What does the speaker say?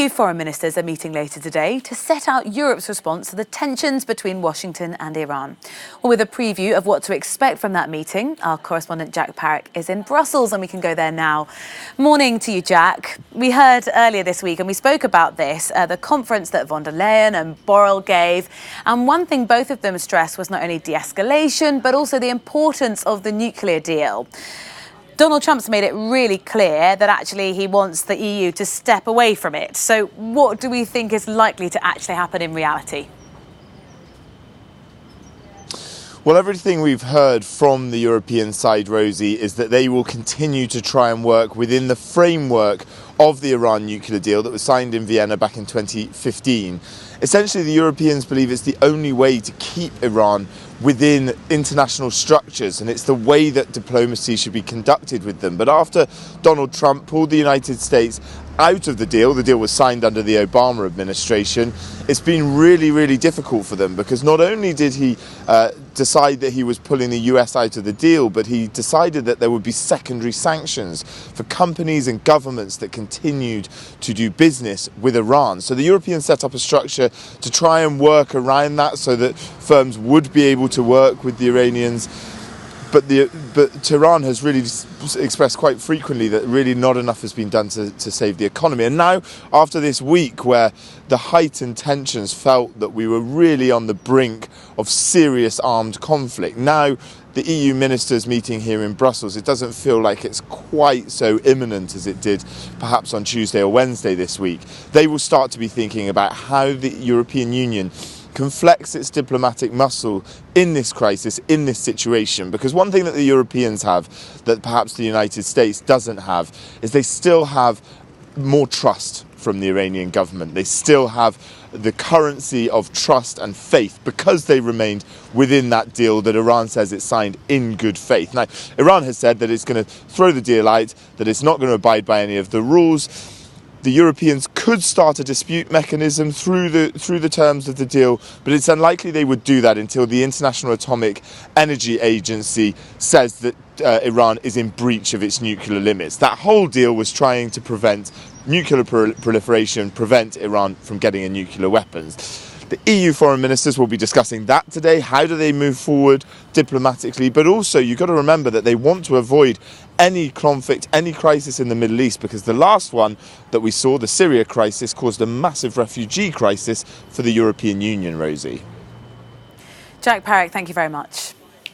EU foreign ministers are meeting later today to set out Europe's response to the tensions between Washington and Iran. Well, with a preview of what to expect from that meeting, our correspondent Jack Parrick is in Brussels and we can go there now. Morning to you, Jack. We heard earlier this week and we spoke about this, the conference that von der Leyen and Borrell gave. And one thing both of them stressed was not only de-escalation, but also the importance of the nuclear deal. Donald Trump's made it really clear that actually he wants the EU to step away from it. So what do we think is likely to actually happen in reality? Well, everything we've heard from the European side, Rosie, is that they will continue to try and work within the framework of the Iran nuclear deal that was signed in Vienna back in 2015. Essentially, the Europeans believe it's the only way to keep Iran within international structures, and it's the way that diplomacy should be conducted with them. But after Donald Trump pulled the United States out of the deal was signed under the Obama administration, it's been really, really difficult for them, because not only did he decide that he was pulling the US out of the deal, but he decided that there would be secondary sanctions for companies and governments that continued to do business with Iran. So the Europeans set up a structure to try and work around that so that firms would be able to work with the Iranians. But Tehran has really expressed quite frequently that really not enough has been done to save the economy. And now, after this week where the heightened tensions felt that we were really on the brink of serious armed conflict, now the EU ministers meeting here in Brussels, it doesn't feel like it's quite so imminent as it did perhaps on Tuesday or Wednesday this week. They will start to be thinking about how the European Union can flex its diplomatic muscle in this crisis, in this situation. Because one thing that the Europeans have that perhaps the United States doesn't have is they still have more trust from the Iranian government. They still have the currency of trust and faith because they remained within that deal that Iran says it signed in good faith. Now, Iran has said that it's going to throw the deal out, that it's not going to abide by any of the rules. The Europeans could start a dispute mechanism through the terms of the deal, but it's unlikely they would do that until the International Atomic Energy Agency says that Iran is in breach of its nuclear limits. That whole deal was trying to prevent nuclear proliferation, prevent Iran from getting nuclear weapons. The EU foreign ministers will be discussing that today. How do they move forward diplomatically? But also, you've got to remember that they want to avoid any conflict, any crisis in the Middle East, because the last one that we saw, the Syria crisis, caused a massive refugee crisis for the European Union, Rosie. Jack Parrick, thank you very much.